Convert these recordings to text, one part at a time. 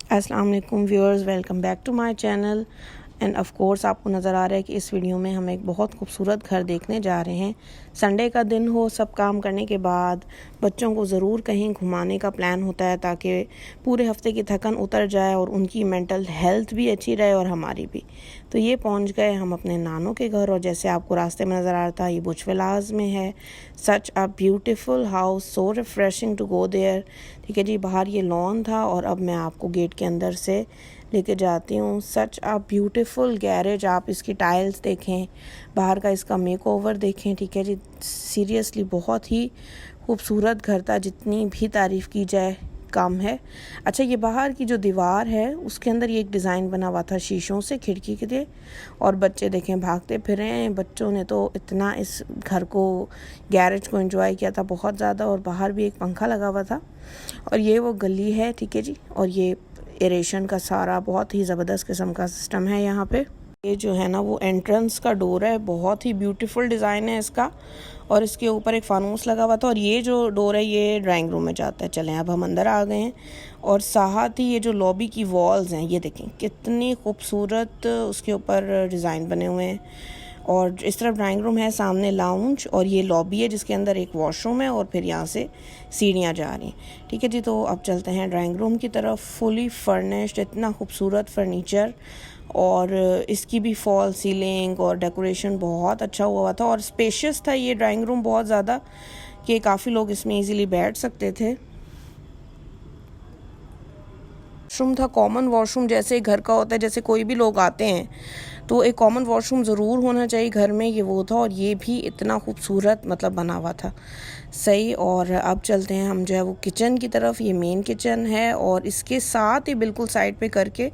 अस्सलाम वालेकुम viewers, welcome back to my channel. And of course आपको नज़र आ रहा है कि इस वीडियो में हम एक बहुत खूबसूरत घर देखने जा रहे हैं। संडे का दिन हो, सब काम करने के बाद बच्चों को ज़रूर कहीं घुमाने का प्लान होता है ताकि पूरे हफ्ते की थकन उतर जाए और उनकी मेंटल हेल्थ भी अच्छी रहे और हमारी भी। तो ये पहुंच गए हम अपने नानों के घर, और जैसे आपको रास्ते में नज़र आ रहा था, ये बुर्ज विलास में है। Such a beautiful house, so refreshing to go there. ठीक है जी, बाहर ये लॉन था और अब मैं आपको गेट के अंदर से लेके जाती हूँ। सच अ ब्यूटीफुल गैरेज, आप इसकी टाइल्स देखें, बाहर का इसका मेकओवर देखें। ठीक है जी, सीरियसली बहुत ही खूबसूरत घर था, जितनी भी तारीफ़ की जाए कम है। अच्छा, ये बाहर की जो दीवार है उसके अंदर ये एक डिज़ाइन बना हुआ था शीशों से खिड़की के लिए, और बच्चे देखें भागते फिर रहे हैं। बच्चों ने तो इतना इस घर को, गैरेज को एंजॉय किया था बहुत ज़्यादा, और बाहर भी एक पंखा लगा हुआ था। और ये वो गली है, ठीक है जी, और ये एरेशन का सारा बहुत ही ज़बरदस्त किस्म का सिस्टम है यहाँ पे। ये जो है ना वो एंट्रेंस का डोर है, बहुत ही ब्यूटीफुल डिज़ाइन है इसका, और इसके ऊपर एक फानूस लगा हुआ था। और ये जो डोर है ये ड्राइंग रूम में जाता है। चलें अब हम अंदर आ गए हैं, और साथ ही ये जो लॉबी की वॉल्स हैं ये देखें कितनी खूबसूरत उसके ऊपर डिज़ाइन बने हुए हैं। और इस तरफ ड्राइंग रूम है, सामने लाउंज, और ये लॉबी है जिसके अंदर एक वॉशरूम है, और फिर यहाँ से सीढ़ियाँ जा रही हैं। ठीक है जी, तो अब चलते हैं ड्राइंग रूम की तरफ। फुली फर्निश्ड, इतना खूबसूरत फर्नीचर, और इसकी भी फॉल सीलिंग और डेकोरेशन बहुत अच्छा हुआ था, और स्पेशियस था ये ड्राइंग रूम बहुत ज़्यादा, कि काफ़ी लोग इसमें इजीली बैठ सकते थे। वॉशरूम था कॉमन वॉशरूम, जैसे घर का होता है, जैसे कोई भी लोग आते हैं तो एक कॉमन वॉशरूम ज़रूर होना चाहिए घर में, ये वो था। और ये भी इतना खूबसूरत मतलब बना हुआ था, सही। और अब चलते हैं हम जो है वो किचन की तरफ। ये मेन किचन है, और इसके साथ ही बिल्कुल साइड पे करके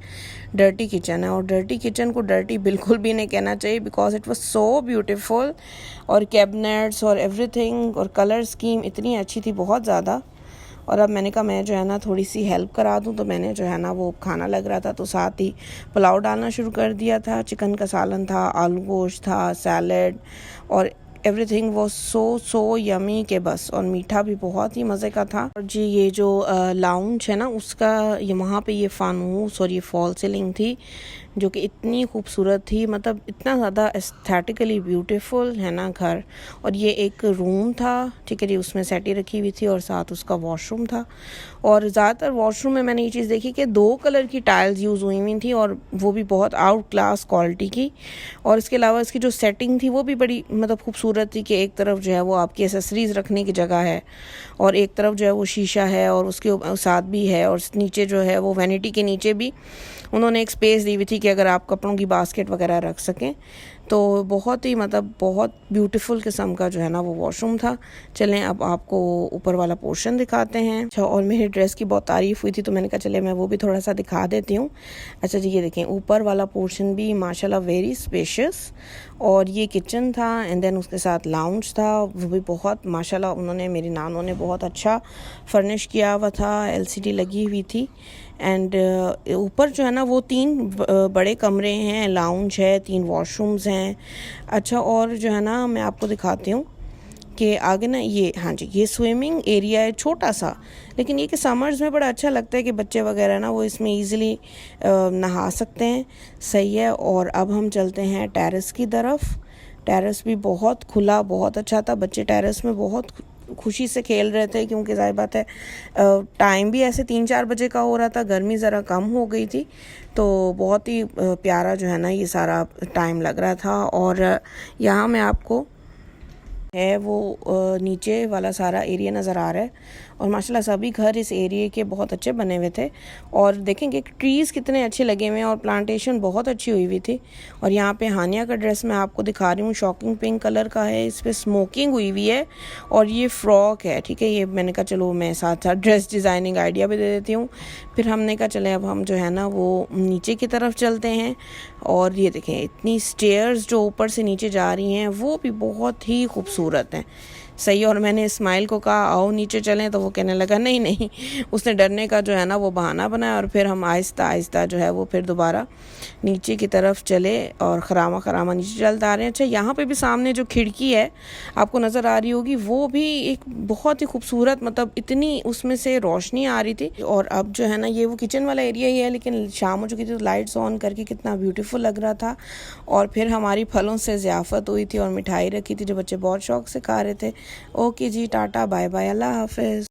डर्टी किचन है। और डर्टी किचन को डर्टी बिल्कुल भी नहीं कहना चाहिए, because it was so beautiful, और कैबिनेट्स और एवरीथिंग और कलर स्कीम इतनी अच्छी थी, बहुत ज़्यादा। और अब मैंने कहा मैं जो है ना थोड़ी सी हेल्प करा दूं, तो मैंने जो है ना वो खाना लग रहा था तो साथ ही पुलाव डालना शुरू कर दिया था। चिकन का सालन था, आलू गोश्त था, सैलड, और एवरीथिंग वो सो यमी के बस। और मीठा भी बहुत ही मज़े का था। और जी ये जो लाउंज है ना उसका, ये वहाँ पे ये फानूस और ये फॉल सीलिंग थी जो कि इतनी खूबसूरत थी, मतलब इतना ज़्यादा एस्थेटिकली ब्यूटीफुल है ना घर। और ये एक रूम था, ठीक है जी, उसमें सेटी रखी हुई थी और साथ उसका वॉशरूम था। और ज़्यादातर वॉशरूम में मैंने ये चीज़ देखी कि 2 कलर की टाइल्स यूज़ हुई हुई थी, और वो भी बहुत आउट क्लास क्वालिटी की। और इसके अलावा इसकी जो सेटिंग थी वो भी बड़ी मतलब खूबसूरत थी, कि एक तरफ जो है वो आपकी एसेसरीज़ रखने की जगह है, और एक तरफ जो है वो शीशा है, और उसके साथ भी है, और नीचे जो है वो वैनिटी के नीचे भी उन्होंने एक स्पेस दी हुई थी कि अगर आप कपड़ों की बास्केट वगैरह रख सकें। तो बहुत ही मतलब बहुत ब्यूटीफुल किस्म का जो है ना वो वॉशरूम था। चलें अब आपको ऊपर वाला पोर्शन दिखाते हैं। अच्छा, और मेरी ड्रेस की बहुत तारीफ़ हुई थी तो मैंने कहा चले मैं वो भी थोड़ा सा दिखा देती हूँ। अच्छा जी, ये देखें ऊपर वाला पोर्शन भी माशाल्लाह वेरी स्पेशियस, और ये किचन था, एंड देन उसके साथ लाउंज था, वो भी बहुत माशाल्लाह उन्होंने, मेरी नानों ने बहुत अच्छा फर्निश किया हुआ था, LCD लगी हुई थी। एंड ऊपर जो है ना वो 3 बड़े कमरे हैं, लाउंज है, 3 वॉशरूम्स हैं। अच्छा, और जो है ना मैं आपको दिखाती हूँ कि आगे ना ये, हाँ जी, ये स्विमिंग एरिया है छोटा सा, लेकिन ये कि समर्स में बड़ा अच्छा लगता है कि बच्चे वगैरह ना वो इसमें ईज़िली नहा सकते हैं, सही है। और अब हम चलते हैं टेरेस की तरफ। टेरेस भी बहुत खुला, बहुत अच्छा था, बच्चे टेरेस में बहुत खुशी से खेल रहे थे, क्योंकि जाहिर बात है टाइम भी ऐसे 3-4 बजे का हो रहा था, गर्मी ज़रा कम हो गई थी, तो बहुत ही प्यारा जो है ना ये सारा टाइम लग रहा था। और यहाँ मैं आपको है वो नीचे वाला सारा एरिया नज़र आ रहा है, और माशाल्लाह सभी घर इस एरिया के बहुत अच्छे बने हुए थे। और देखेंगे ट्रीज़ कितने अच्छे लगे हुए हैं, और प्लांटेशन बहुत अच्छी हुई हुई थी। और यहाँ पे हानिया का ड्रेस मैं आपको दिखा रही हूँ, शॉकिंग पिंक कलर का है, इस पर स्मोकिंग हुई हुई है, और ये फ्रॉक है, ठीक है। ये मैंने कहा चलो मैं साथ साथ ड्रेस डिज़ाइनिंग आइडिया भी दे देती हूँ। फिर हमने कहा चले अब हम जो है ना वो नीचे की तरफ चलते हैं। और ये देखें इतनी स्टेयर्स जो ऊपर से नीचे जा रही हैं वो भी बहुत ही खूबसूरत हैं, सही। और मैंने इस्माइल को कहा आओ नीचे चलें, तो वो कहने लगा नहीं नहीं। उसने डरने का जो है ना वो बहाना बनाया, और फिर हम आहिस्ता आहिस्ता जो है वो फिर दोबारा नीचे की तरफ चले और खरामा खरामा नीचे चलते आ रहे हैं। अच्छा, यहाँ पे भी सामने जो खिड़की है आपको नज़र आ रही होगी, वो भी एक बहुत ही खूबसूरत, मतलब इतनी उसमें से रोशनी आ रही थी। और अब जो है ना ये वो किचन वाला एरिया ही है, लेकिन शाम हो चुकी थी तो लाइट्स ऑन करके कितना ब्यूटीफुल लग रहा था। और फिर हमारी फलों से ज़ियाफ़त हुई थी और मिठाई रखी थी जो बच्चे बहुत शौक से खा रहे थे। ओके जी, टाटा बाय बाय, अल्लाह हाफिज़।